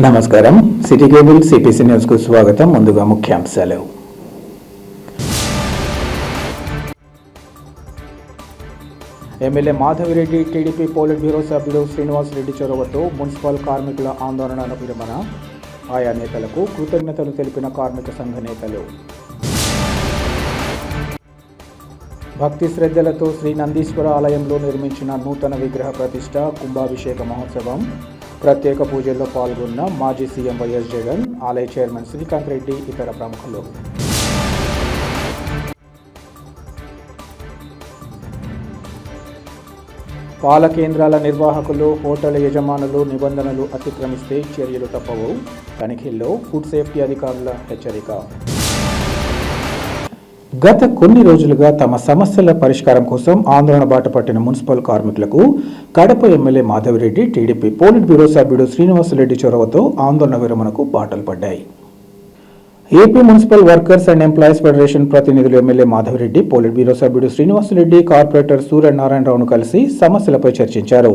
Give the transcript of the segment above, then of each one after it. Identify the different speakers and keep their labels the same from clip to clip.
Speaker 1: నమస్కారం. City cable CPC news కు స్వాగతం. ముందుగా ముఖ్యాంశాలు. MLA Madhavi Reddy TDP polit bureau సభ్యుడు శ్రీనివాస్ రెడ్డి చొరవతో మున్సిపల్ కార్మికుల ఆందోళన విరమణ. ఆయా నేతలకు కృతజ్ఞతలు తెలిపిన కార్మిక సంఘ నేతలు. భక్తి శ్రద్ధలతో శ్రీ నందీశ్వర ఆలయంలో నిర్మించిన నూతన విగ్రహ ప్రతిష్ట కుంభాభిషేక మహోత్సవం. ప్రత్యేక పూజల్లో పాల్గొన్న మాజీ సీఎం వైఎస్ జగన్, ఆలయ చైర్మన్ శ్రీకాంత్ రెడ్డి, ఇతర ప్రముఖులు. పాల కేంద్రాల నిర్వాహకులు, హోటల్ యజమానులు నిబంధనలు అతిక్రమిస్తే చర్యలు తప్పవు. తనిఖీల్లో ఫుడ్ సేఫ్టీ అధికారుల హెచ్చరిక. గత కొన్ని రోజులుగా తమ సమస్యల పరిష్కారం కోసం ఆందోళన బాట పట్టిన మున్సిపల్ కార్మికులకు Kadapa MLA Madhavi Reddy TDP polit bureau సభ్యుడు శ్రీనివాసరెడ్డి చొరవతో ఆందోళన విరమణకు బాటలు పడ్డాయి. AP municipal workers and employees federation ప్రతినిధులు ఎమ్మెల్యే మాధవిరెడ్డి, పోలిట్ బ్యూరో సభ్యుడు శ్రీనివాసరెడ్డి, కార్పొరేటర్ సూర్యనారాయణరావును కలిసి సమస్యలపై చర్చించారు.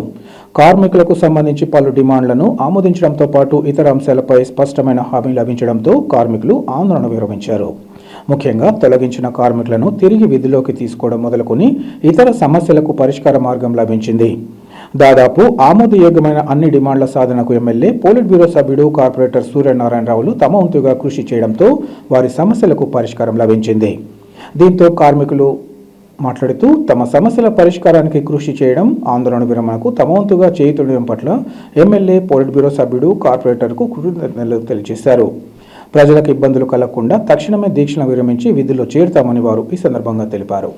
Speaker 1: కార్మికులకు సంబంధించి పలు డిమాండ్లను ఆమోదించడంతో పాటు ఇతర అంశాలపై స్పష్టమైన హామీ లభించడంతో కార్మికులు ఆందోళన విరమించారు. ముఖ్యంగా తొలగించిన కార్మికులను తిరిగి విధుల్లోకి తీసుకోవడం మొదలుకొని ఇతర సమస్యలకు పరిష్కార మార్గం లభించింది. దాదాపు ఆమోదయోగ్యమైన అన్ని డిమాండ్ల సాధనకు ఎమ్మెల్యే, పోలిట్ బ్యూరో సభ్యుడు, కార్పొరేటర్ సూర్యనారాయణరావులు తమ వంతుగా కృషి చేయడంతో వారి సమస్యలకు పరిష్కారం లభించింది. దీంతో కార్మికులు మాట్లాడుతూ తమ సమస్యల పరిష్కారానికి కృషి చేయడం, ఆందోళన విరమణకు తమ వంతుగా చేయుతుండడం పట్ల ఎమ్మెల్యే, పోలిట్ బ్యూరో సభ్యుడు, కార్పొరేటర్కు కృతజ్ఞతలు తెలియజేశారు. ప్రజలకు ఇబ్బందులు కలగకుండా తక్షణమే దీక్షను విరమించి విధుల్లో చేరుతామని వారు ఈ సందర్భంగా తెలిపారు.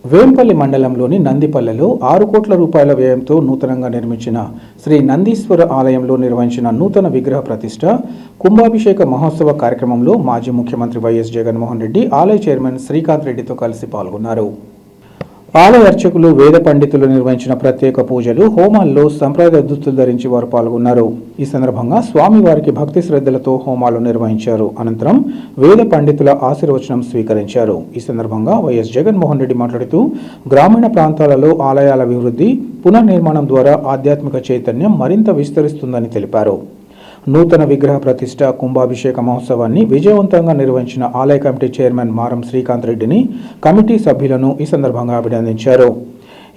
Speaker 1: వేంపల్లి మండలంలోని నందిపల్లెలో 6 కోట్ల రూపాయల వ్యయంతో నూతనంగా నిర్మించిన శ్రీ నందీశ్వర ఆలయంలో నిర్వహించిన నూతన విగ్రహ ప్రతిష్ఠ కుంభాభిషేక మహోత్సవ కార్యక్రమంలో మాజీ ముఖ్యమంత్రి వైఎస్ జగన్మోహన్ రెడ్డి ఆలయ చైర్మన్ శ్రీకాంత్ రెడ్డితో కలిసి పాల్గొన్నారు. ఆలయ అర్చకులు వేద పండితులు నిర్వహించిన ప్రత్యేక పూజలు హోమాల్లో సంప్రదాయ దుస్తులు ధరించి వారు పాల్గొన్నారు. ఈ సందర్భంగా స్వామివారికి భక్తి శ్రద్ధలతో హోమాలు నిర్వహించారు. అనంతరం వేద పండితుల ఆశీర్వచనం స్వీకరించారు. ఈ సందర్భంగా వైఎస్ జగన్మోహన్ రెడ్డి మాట్లాడుతూ గ్రామీణ ప్రాంతాలలో ఆలయాల అభివృద్ధి పునర్నిర్మాణం ద్వారా ఆధ్యాత్మిక చైతన్యం మరింత విస్తరిస్తుందని తెలిపారు. నూతన విగ్రహ ప్రతిష్ఠ కుంభాభిషేక మహోత్సవాన్ని విజయవంతంగా నిర్వహించిన ఆలయ కమిటీ చైర్మన్ మారం శ్రీకాంత్ రెడ్డిని, కమిటీ సభ్యులను ఈ సందర్భంగా అభినందించారు.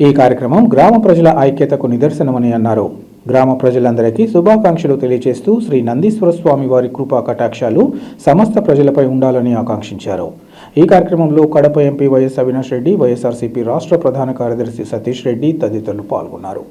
Speaker 1: ఈ కార్యక్రమం గ్రామ ప్రజల ఐక్యతకు నిదర్శనమని అన్నారు. గ్రామ ప్రజలందరికీ శుభాకాంక్షలు తెలియజేస్తూ శ్రీ నందీశ్వర స్వామి వారి కృపా కటాక్షాలు సమస్త ప్రజలపై ఉండాలని ఆకాంక్షించారు. ఈ కార్యక్రమంలో కడప ఎంపీ వైఎస్ అవినాష్ రెడ్డి, వైఎస్ఆర్సీపీ రాష్ట్ర ప్రధాన కార్యదర్శి సతీష్ రెడ్డి తదితరులు పాల్గొన్నారు.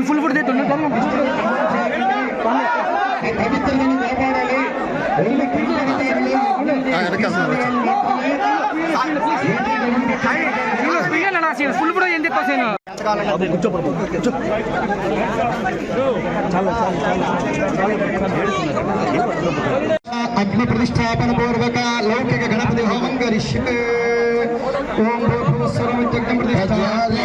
Speaker 2: फुल फुट दे फुल फुट एंत
Speaker 3: చాలా అగ్ని ప్రతిష్టాపన పూర్వక లౌకిక గణపతి హోమం కరిష్యే. ఓం భూస్వరమిత్యగ్ని ప్రతిష్టాపన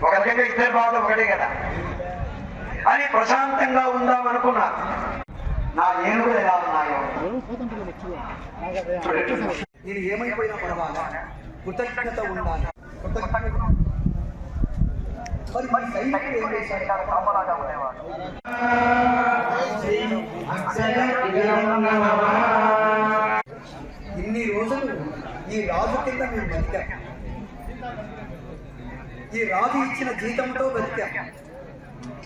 Speaker 4: ఒక రకంగా ఇద్దరు బాధ ఒకటే కదా అని ప్రశాంతంగా ఉందామనుకున్నారు. నా ఏనుగులు ఎలా ఉన్నాయో
Speaker 3: నేను ఏమైపోయినా పర్వాలా, కృతజ్ఞత ఉండాలి. మరి సైనికులు ఏం చేశారు?
Speaker 4: కాపలాగా ఉండేవాడు.
Speaker 3: ఇన్ని రోజులు ఈ రాజు కింద మేము బతికాం. ఈ రాజు ఇచ్చిన జీతంతో బతికాం.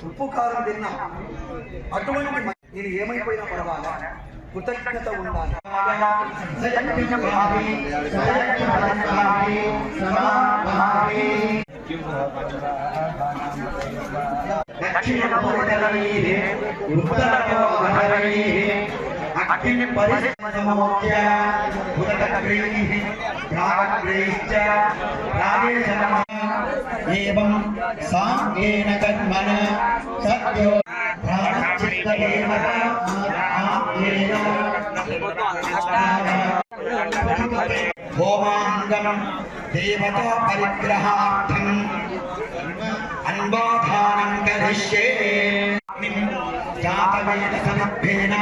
Speaker 3: ఉప్పు కారం తిన్నాం. అటువంటి నేను ఏమైపోయినా పర్వాలా, కృతజ్ఞత ఉండాలి.
Speaker 5: एवं साङ्गेन कर्मण सत्यो प्राणचित्तदेव होमाङ्गनं देवता परिग्रहार्थम् अन्वाधानं करिष्ये जातवेदसमर्पेण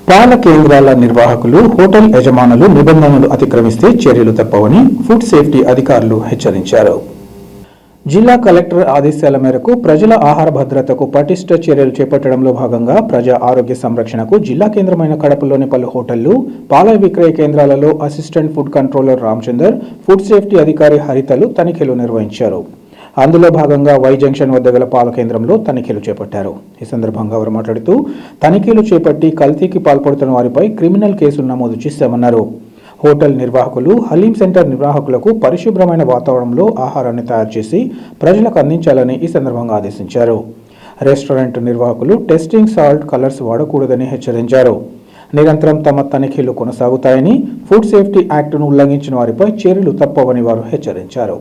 Speaker 1: పాల కేంద్రాల నిర్వాహకులు, హోటల్ యజమానులు నిబంధనలు అతిక్రమిస్తే చర్యలు తప్పవని ఫుడ్ సేఫ్టీ అధికారులు హెచ్చరించారు. జిల్లా కలెక్టర్ ఆదేశాల మేరకు ప్రజల ఆహార భద్రతకు పటిష్ట చర్యలు చేపట్టడంలో భాగంగా ప్రజా ఆరోగ్య సంరక్షణకు జిల్లా కేంద్రమైన కడపలోని పలు హోటళ్లు, పాల విక్రయ కేంద్రాలలో assistant food controller Ramachandar, food safety అధికారి హరితలు తనిఖీలు నిర్వహించారు. అందులో భాగంగా వై జంక్షన్ వద్ద గల పాల కేంద్రంలో తనిఖీలు చేపట్టారు. ఈ సందర్భంగా వారు మాట్లాడుతూ తనిఖీలు చేపట్టి కల్తీకి పాల్పడుతున్న వారిపై క్రిమినల్ కేసు నమోదు చేశామన్నారు. హోటల్ నిర్వాహకులు, హలీం సెంటర్ నిర్వాహకులకు పరిశుభ్రమైన వాతావరణంలో ఆహారాన్ని తయారు చేసి ప్రజలకు అందించాలని ఈ సందర్భంగా ఆదేశించారు. రెస్టారెంట్ నిర్వాహకులు టెస్టింగ్ సాల్ట్, కలర్స్ వాడకూడదని హెచ్చరించారు. నిరంతరం తమ తనిఖీలు కొనసాగుతాయని, ఫుడ్ సేఫ్టీ యాక్ట్ను ఉల్లంఘించిన వారిపై చర్యలు తప్పవని వారు హెచ్చరించారు.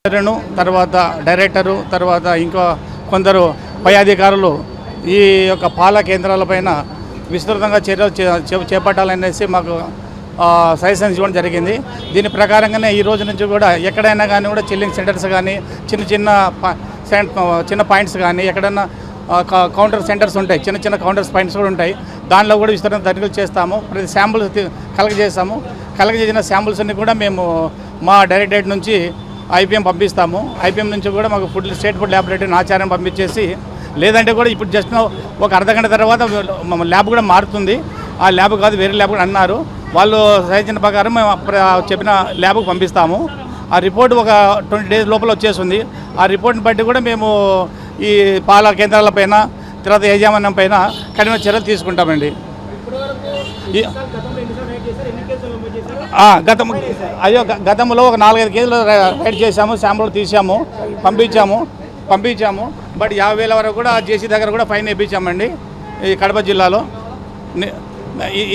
Speaker 6: తర్వాత డైరెక్టరు, తర్వాత ఇంకా కొందరు పై అధికారులు ఈ యొక్క పాల కేంద్రాలపైన విస్తృతంగా చర్యలు చేపట్టాలనేసి మాకు సజెషన్స్ ఇవ్వడం జరిగింది. దీని ప్రకారంగానే ఈ రోజు నుంచి కూడా ఎక్కడైనా కానీ కూడా చిల్లింగ్ సెంటర్స్ కానీ చిన్న పాయింట్స్ కానీ ఎక్కడైనా కౌంటర్ సెంటర్స్ ఉంటాయి, చిన్న కౌంటర్స్ పాయింట్స్ కూడా ఉంటాయి. దానిలో కూడా విస్తృత తనిఖీలు చేస్తాము. ప్రతి శాంపుల్స్ కలెక్ట్ చేసిన శాంపుల్స్ అన్ని కూడా మేము మా డైరెక్టరేట్ నుంచి IPM పంపిస్తాము. IPM నుంచి కూడా మాకు స్టేట్ ఫుడ్ ల్యాబొరేటరీ ఆచార్యం పంపించేసి, లేదంటే కూడా ఇప్పుడు జస్ట్ ఒక అర్ధగంట తర్వాత ల్యాబ్ కూడా మారుతుంది. ఆ ల్యాబ్ కాదు వేరే ల్యాబ్ కూడా అన్నారు. వాళ్ళు సజెషన్ ప్రకారం మేము చెప్పిన ల్యాబ్కి పంపిస్తాము. ఆ రిపోర్ట్ ఒక 20 days లోపల వచ్చేస్తుంది. ఆ రిపోర్ట్ని బట్టి కూడా మేము ఈ పాల కేంద్రాలపైన తర్వాత యాజమాన్యం పైన కఠిన చర్యలు తీసుకుంటామండి. గతంలో ఒక 4-5 కేసులు రైడ్ చేశాము, శాంపుల్ తీసాము, పంపించాము. బట్ 50,000 వరకు కూడా జేసీ దగ్గర కూడా ఫైన్ వేయించామండి ఈ కడప జిల్లాలో.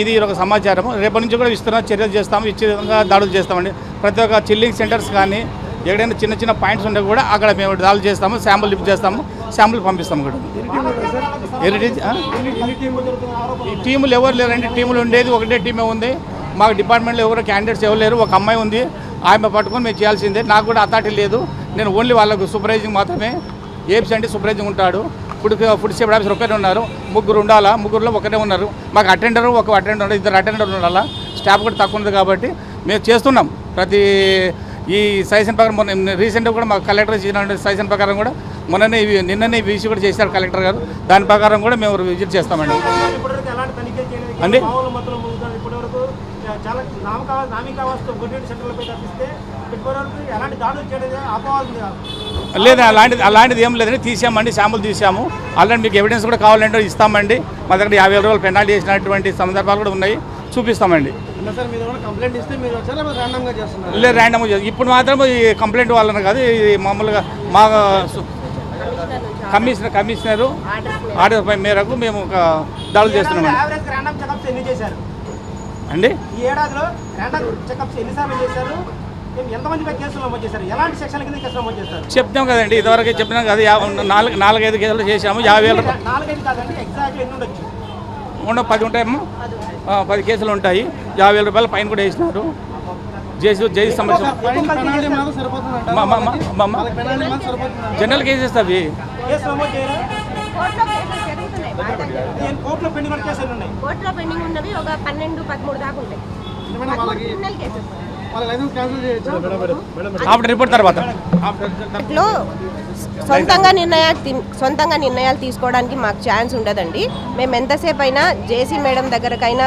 Speaker 6: ఇది ఒక సమాచారం. రేపటి నుంచి కూడా విస్తృత చర్యలు చేస్తాము, ఇచ్చే విధంగా దాడులు చేస్తామండి. ప్రతి ఒక్క చిల్లింగ్ సెంటర్స్ కానీ ఎక్కడైనా చిన్న పాయింట్స్ ఉంటే కూడా అక్కడ మేము దాడులు చేస్తాము, శాంపుల్ లిఫ్ట్ చేస్తాము, శాంపుల్ పంపిస్తాము కూడా. ఈ టీములు ఎవరు లేరండి, టీములు ఉండేది ఒకటే టీమే ఉంది. మాకు డిపార్ట్మెంట్లో ఎవరు క్యాండిడేట్స్ ఎవరు లేరు. ఒక అమ్మాయి ఉంది, ఆమె పట్టుకొని మేము చేయాల్సిందే. నాకు కూడా అథారిటీ లేదు. నేను ఓన్లీ వాళ్ళకు సూపర్వైజింగ్ మాత్రమే. ఏపీసీ అంటే సూపర్వైజింగ్ ఉంటాడు. ఫుడ్ సేఫ్టీ ఆఫీసర్ ఒకరే ఉన్నారు, ముగ్గురు ఉండాలా, ముగ్గురులో ఒకరే ఉన్నారు. మాకు ఒక అటెండర్ 2 అటెండర్ ఉండాలా. స్టాఫ్ కూడా తక్కువ ఉంది కాబట్టి మేము చేస్తున్నాం. ప్రతి ఈ సజెషన్ ప్రకారం మొన్న రీసెంట్గా కూడా మాకు కలెక్టర్ ఇచ్చిన సజెషన్ ప్రకారం కూడా నిన్ననే వీసీ కూడా చేశారు కలెక్టర్ గారు. దాని ప్రకారం కూడా మేము విజిట్ చేస్తామండి. అండి లేదు, అలాంటిది ఏం లేదండి. తీసామండి, శాంపుల్ తీసాము. ఆల్రెడీ మీకు ఎవిడెన్స్ కూడా కావాలంటే ఇస్తామండి. మా దగ్గర 50,000 రూపాయలు పెనాల్టీ చేసినటువంటి సందర్భాలు కూడా ఉన్నాయి, చూపిస్తామండి. లేదు, ర్యాండమ్గా ఇప్పుడు మాత్రం ఈ కంప్లైంట్ వాళ్ళని కాదు, ఇది మామూలుగా మా కమిషనరు ఆర్డర్ మేరకు మేము ఒక దాడులు చేస్తున్నామండి. అండి చెప్తాం కదండి, ఇదివరకు చెప్పినాం కదా. 4-5 కేసులు చేసాము. 50,000 10 ఉంటాయేమో, 10 కేసులు ఉంటాయి. 50,000 రూపాయలు ఫైన్ కూడా వేసినారు. జేసీ సమస్య జనరల్ కేసెస్ అవి.
Speaker 7: కోర్టులో పెండింగ్ ఉన్నవి ఒక 12-13 దాకా ఉంటాయి.
Speaker 6: ఆఫ్టర్ రిపోర్ట్ తర్వాత
Speaker 7: సొంతంగా నిర్ణయాలు తీసుకోవడానికి మాకు ఛాన్స్ ఉండదండి. మేము ఎంతసేపు అయినా జేసీ మేడం దగ్గరకైనా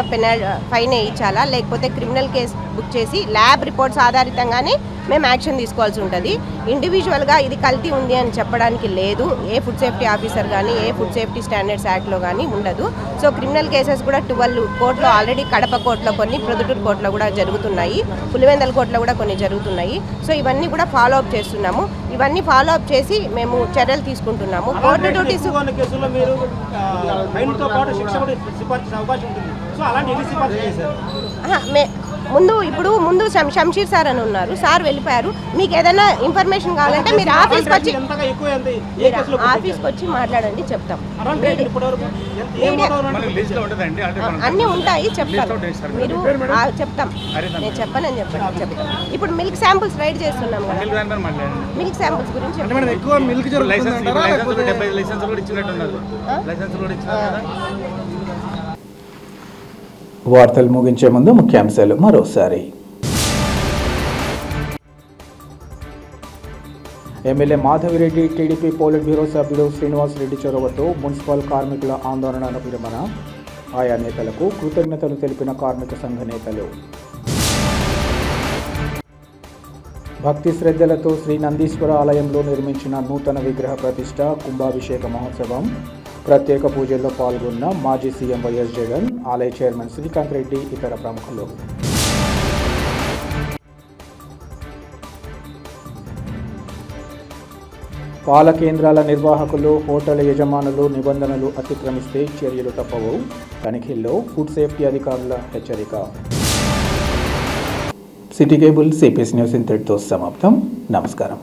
Speaker 7: ఫైన్ వేయించాలా, లేకపోతే క్రిమినల్ కేసు బుక్ చేసి ల్యాబ్ రిపోర్ట్స్ ఆధారితంగానే మేము యాక్షన్ తీసుకోవాల్సి ఉంటుంది. ఇండివిజువల్గా ఇది కల్తీ ఉంది అని చెప్పడానికి లేదు. ఏ ఫుడ్ సేఫ్టీ ఆఫీసర్ కానీ ఏ ఫుడ్ సేఫ్టీ స్టాండర్డ్స్ యాక్ట్లో కానీ ఉండదు. సో క్రిమినల్ కేసెస్ కూడా 12 కోర్టులో ఆల్రెడీ కడప కోర్టులో కొన్ని, ప్రొద్దుటూరు కోర్టులో కూడా జరుగుతున్నాయి, పులివెందల కోర్టులో కూడా కొన్ని జరుగుతున్నాయి. సో ఇవన్నీ కూడా ఫాలో అప్ చేస్తున్నాము. ఇవన్నీ ఫాలో అప్ చేసి మేము చర్యలు తీసుకుంటున్నాము. కోర్టు డ్యూటీస్ ముందు శంషీర్ సార్ అని ఉన్నారు, సార్ వెళ్ళిపోయారు. మీకు ఏదైనా ఇన్ఫర్మేషన్ కావాలంటే మీరు ఆఫీస్కి వచ్చి మాట్లాడండి, చెప్తాం. అన్నీ ఉంటాయి, చెప్తాం. మీరు చెప్తాం, నేను చెప్పనని చెప్తాం. ఇప్పుడు మిల్క్ శాంపుల్స్ రైడ్ చేస్తున్నాం కదా, మిల్క్ శాంపుల్స్ గురించి
Speaker 1: వార్తలు ముగించే ముందు ముఖ్యాంశాలు మరోసారి. MLA Madhavi Reddy TDP polit bureau సభ్యుడు శ్రీనివాస్ రెడ్డి చొరవతో మున్సిపల్ కార్మికుల ఆందోళన విరమణ. ఆయా నేతలకు కృతజ్ఞతలు తెలిపిన కార్మిక సంఘ నేతలు. భక్తి శ్రద్ధలతో శ్రీ నందీశ్వర ఆలయంలో నిర్మించిన నూతన విగ్రహ ప్రతిష్ట, కుంభాభిషేక మహోత్సవం. ప్రత్యేక పూజల్లో పాల్గొన్న మాజీ సీఎం వైఎస్ జగన్, ఆలయ చైర్మన్ శ్రీకాంత్ రెడ్డి, ఇతర ప్రముఖులు. పాల కేంద్రాల నిర్వాహకులు, హోటల్ యజమానులు నిబంధనలు అతిక్రమిస్తే చర్యలు తప్పవు. తనిఖీల్లో ఫుడ్ సేఫ్టీ అధికారుల హెచ్చరిక. సిటీ కేబుల్ సిపిఎస్ న్యూస్ ఇంతటితో సమాప్తం. నమస్కారం.